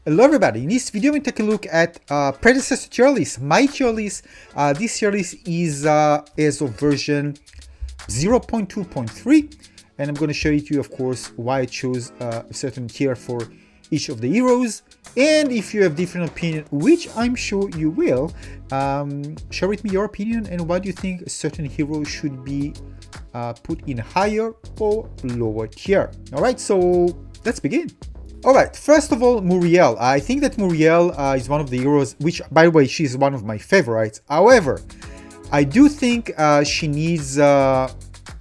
Hello everybody, in this video we take a look at Predecessor tier list, my tier list. This tier list is as of version 0.2.3, and I'm going to show you of course why I chose a certain tier for each of the heroes, and if you have different opinion, which I'm sure you will, share with me your opinion and what you think a certain hero should be put in higher or lower tier. Alright, so let's begin. Alright, first of all, Muriel. I think that Muriel is one of the heroes, which, by the way, she's one of my favorites. However, I do think she needs hard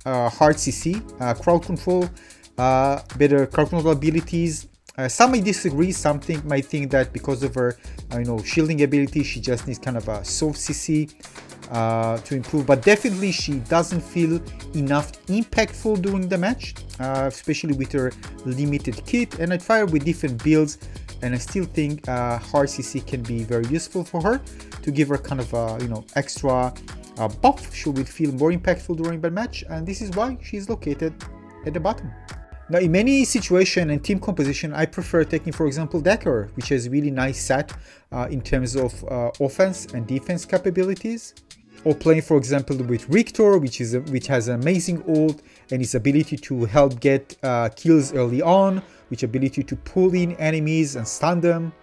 CC, crowd control, better crowd control abilities. Some may disagree, some might think that because of her, shielding ability, she just needs kind of a soft CC to improve, but definitely she doesn't feel enough impactful during the match, especially with her limited kit, and I tried with different builds and I still think hard CC can be very useful for her to give her kind of a extra buff. She will feel more impactful during the match, and this is why she's located at the bottom. Now, in many situations and team composition, I prefer taking, for example, Decker, which has really nice set in terms of offense and defense capabilities. Or playing, for example, with Richter, which has an amazing ult and his ability to help get kills early on, which ability to pull in enemies and stun them.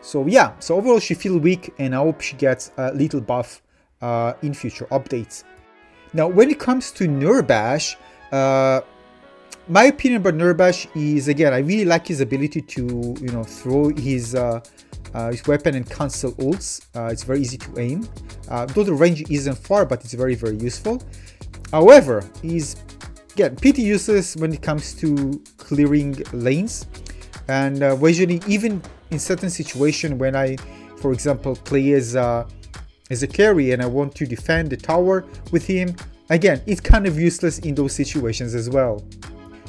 So yeah, so overall she feels weak, and I hope she gets a little buff in future updates. Now, when it comes to Nurbash, my opinion about Nurbash is, again, I really like his ability to throw his weapon and cancel ults. It's very easy to aim, though the range isn't far, but it's very, very useful. However, he's, again, pretty useless when it comes to clearing lanes, and usually even in certain situations when I, for example, play as a carry and I want to defend the tower with him, again, it's kind of useless in those situations as well.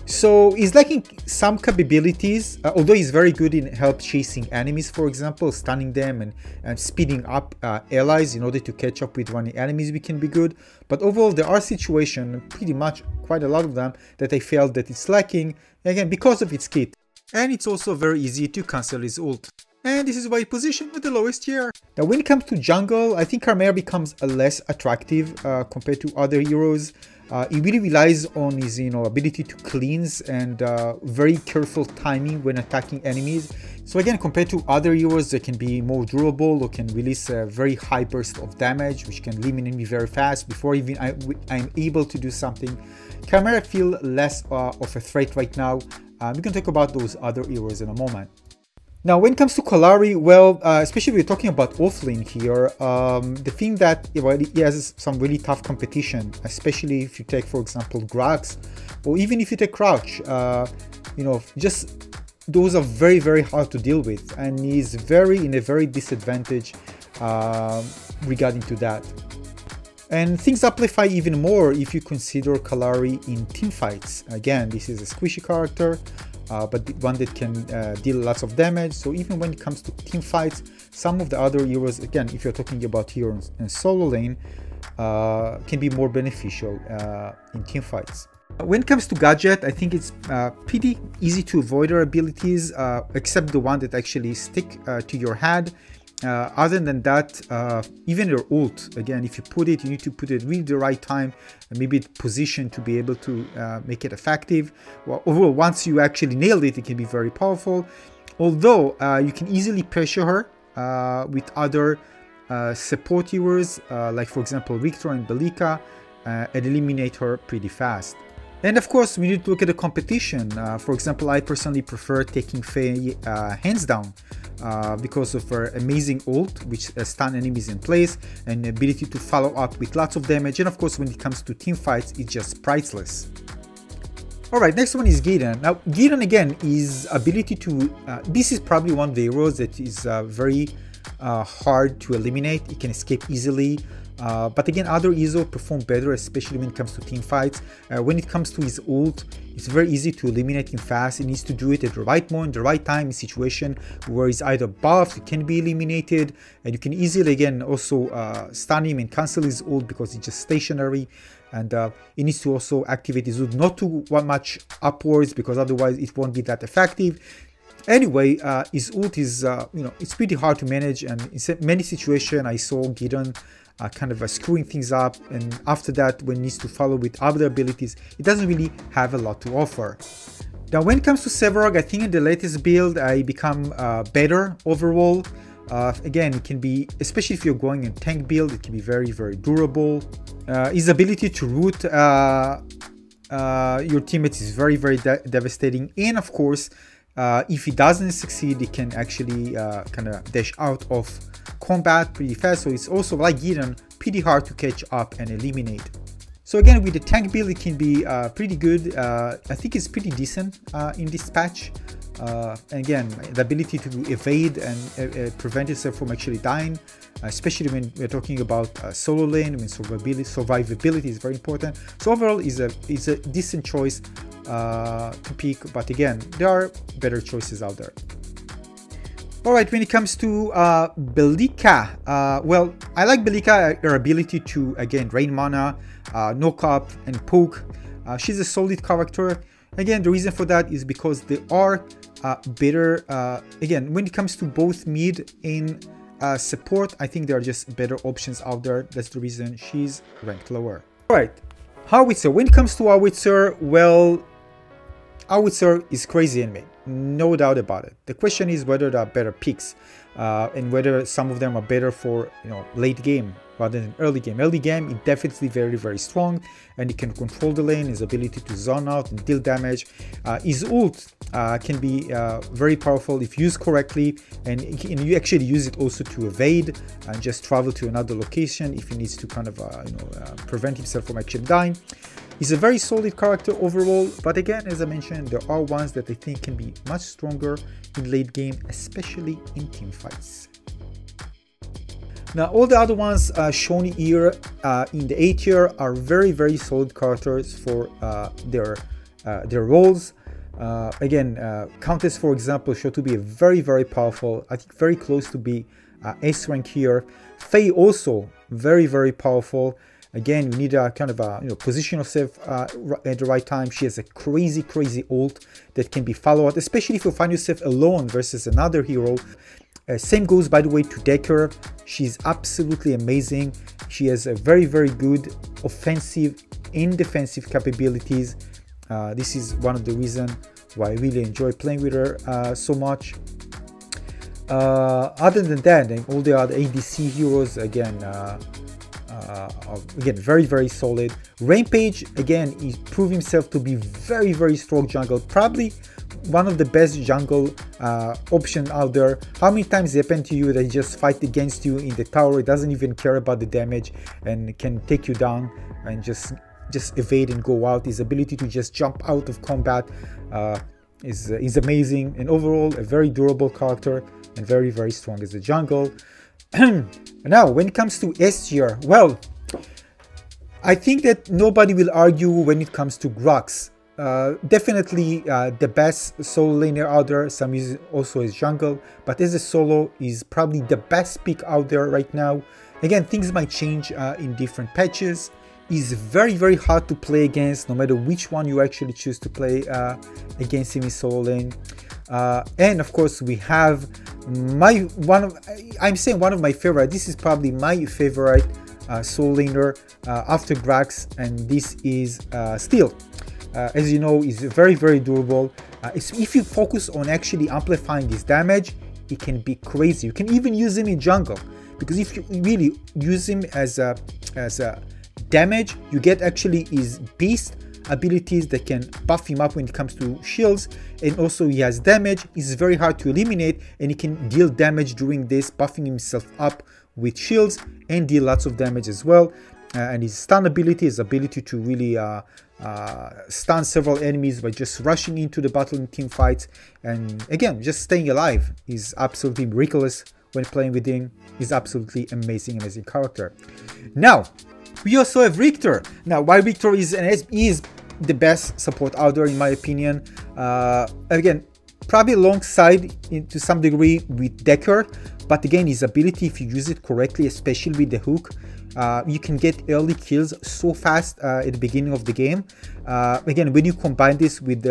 So he's lacking some capabilities, although he's very good in help chasing enemies, for example, stunning them and speeding up allies in order to catch up with running enemies, we can be good. But overall, there are situations, pretty much quite a lot of them, that I felt that it's lacking, again, because of its kit. And it's also very easy to cancel his ult. And this is why he positioned at the lowest tier. Now, when it comes to jungle, I think Carmera becomes less attractive compared to other heroes. He really relies on his ability to cleanse and very careful timing when attacking enemies. So again, compared to other heroes that can be more durable or can release a very high burst of damage, which can eliminate me very fast before even I'm able to do something, Carmera feels less of a threat right now. We can talk about those other heroes in a moment. Now, when it comes to Kalari, well, especially if we're talking about offlane here, the thing that he has some really tough competition, especially if you take, for example, Grax, or even if you take Crouch, just those are very, very hard to deal with, and he's in a very disadvantage regarding to that. And things amplify even more if you consider Kalari in team fights. Again, this is a squishy character, but one that can deal lots of damage. So even when it comes to team fights, some of the other heroes, again, if you're talking about heroes in solo lane, can be more beneficial in team fights. When it comes to Gadget, I think it's pretty easy to avoid her abilities, except the one that actually stick to your head. Other than that, even your ult, again, if you put it, you need to put it really the right time and maybe position to be able to make it effective. Well, overall, once you actually nailed it, it can be very powerful. Although you can easily pressure her with other support heroes, like for example Richter and Belika, and eliminate her pretty fast. And of course, we need to look at the competition. For example, I personally prefer taking Faye hands down because of her amazing ult, which stun enemies in place, and the ability to follow up with lots of damage. And of course, when it comes to team fights, it's just priceless. Alright, next one is Gideon. Now, Gideon again is ability to, this is probably one of the heroes that is very hard to eliminate. It can escape easily. But again, other ESO perform better, especially when it comes to team fights. When it comes to his ult, it's very easy to eliminate him fast. He needs to do it at the right moment, the right time, in situation where he's either buffed, he can be eliminated, and you can easily again also stun him and cancel his ult because it's just stationary. And he needs to also activate his ult not too much upwards, because otherwise it won't be that effective. Anyway, his ult is, you know, it's pretty hard to manage, and in many situations I saw Gideon kind of screwing things up, and after that, when he needs to follow with other abilities, it doesn't really have a lot to offer. Now, when it comes to Sevarog, I think in the latest build, I become better overall. Again, it can be, especially if you're going in tank build, it can be very, very durable. His ability to root your teammates is very, very devastating, and of course, if he doesn't succeed, he can actually kind of dash out of combat pretty fast. So it's also, like Gideon, pretty hard to catch up and eliminate. So again, with the tank build, it can be pretty good. I think it's pretty decent in this patch. And again, the ability to evade and prevent yourself from actually dying, especially when we're talking about solo lane, when survivability is very important. So overall, is a decent choice to pick, but again, there are better choices out there. Alright, when it comes to Belika, well, I like Belika, her ability to, again, drain mana, knock up and poke. She's a solid character. Again, the reason for that is because they are better, again, when it comes to both mid and support, I think there are just better options out there. That's the reason she's ranked lower. Alright, Howitzer. When it comes to Howitzer, well, Howitzer is crazy anime, no doubt about it. The question is whether there are better picks and whether some of them are better for, you know, late game rather than early game. Early game, it's definitely very, very strong, and he can control the lane, his ability to zone out and deal damage. His ult can be very powerful if used correctly, and you actually use it also to evade and just travel to another location if he needs to kind of prevent himself from actually dying. He's a very solid character overall, but again, as I mentioned, there are ones that I think can be much stronger in late game, especially in team fights. Now, all the other ones shown here in the A tier are very, very solid characters for their roles. Again, Countess, for example, shown to be very, very powerful. I think very close to be S rank here. Faye also very, very powerful. Again, you need a kind of position yourself at the right time. She has a crazy, crazy ult that can be followed, especially if you find yourself alone versus another hero. Same goes, by the way, to Decker. She's absolutely amazing. She has a very, very good offensive and defensive capabilities. This is one of the reasons why I really enjoy playing with her so much. Other than that, and all the other ADC heroes, again, very, very solid. Rampage, again, he proved himself to be very, very strong jungle. Probably one of the best jungle option out there. How many times it happened to you that he just fight against you in the tower, it doesn't even care about the damage and can take you down and just evade and go out. His ability to just jump out of combat is amazing, and overall a very durable character and very, very strong as a jungle. Now, when it comes to S tier, well, I think that nobody will argue when it comes to Grux. Definitely the best solo laner out there. Some use it also as jungle, but as a solo is probably the best pick out there right now. Again, things might change in different patches. He's very, very hard to play against, no matter which one you actually choose to play against him in solo lane. And of course, we have one of my favorite. This is probably my favorite solo laner after Grux, and this is Steel. As you know, is very, very durable. If you focus on actually amplifying his damage, it can be crazy. You can even use him in jungle, because if you really use him as a damage, you get actually his beast abilities that can buff him up when it comes to shields, and also he has damage. It's very hard to eliminate, and he can deal damage during this, buffing himself up with shields and deal lots of damage as well. And his stun ability, his ability to really stun several enemies by just rushing into the battle in team fights, and again, just staying alive, is absolutely miraculous when playing with him. He's absolutely amazing character. Now, we also have Richter. Now, why Richter is the best support out there in my opinion. Again, probably alongside to some degree with Decker, but again, his ability, if you use it correctly, especially with the hook, you can get early kills so fast at the beginning of the game. Again, when you combine this with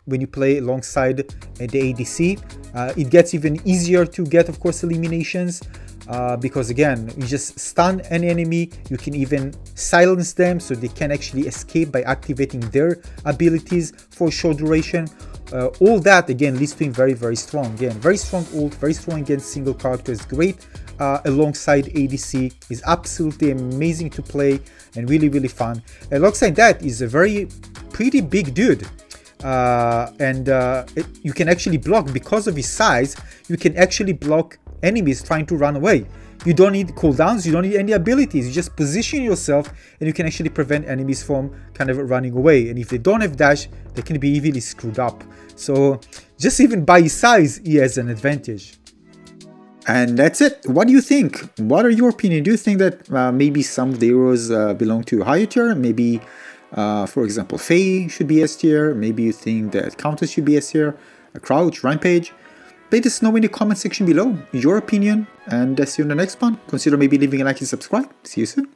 when you play alongside the ADC. It gets even easier to get, of course, eliminations. Because again, you just stun an enemy, you can even silence them so they can actually escape by activating their abilities for a short duration. All that again leads to him very, very strong. Again, very strong ult, very strong against single characters, great alongside ADC, is absolutely amazing to play and really, really fun. Alongside that is a pretty big dude. You can actually block, because of his size, you can actually block enemies trying to run away. You don't need cooldowns, you don't need any abilities, you just position yourself and you can actually prevent enemies from kind of running away. And if they don't have dash, they can be easily screwed up. So just even by his size, he has an advantage. And that's it. What do you think? What are your opinions? Do you think that maybe some of the heroes belong to higher tier? Maybe for example, Faye should be S tier. Maybe you think that Countess should be S tier. Crouch, Rampage. Let us know in the comment section below your opinion, and see you in the next one. Consider maybe leaving a like and subscribe. See you soon.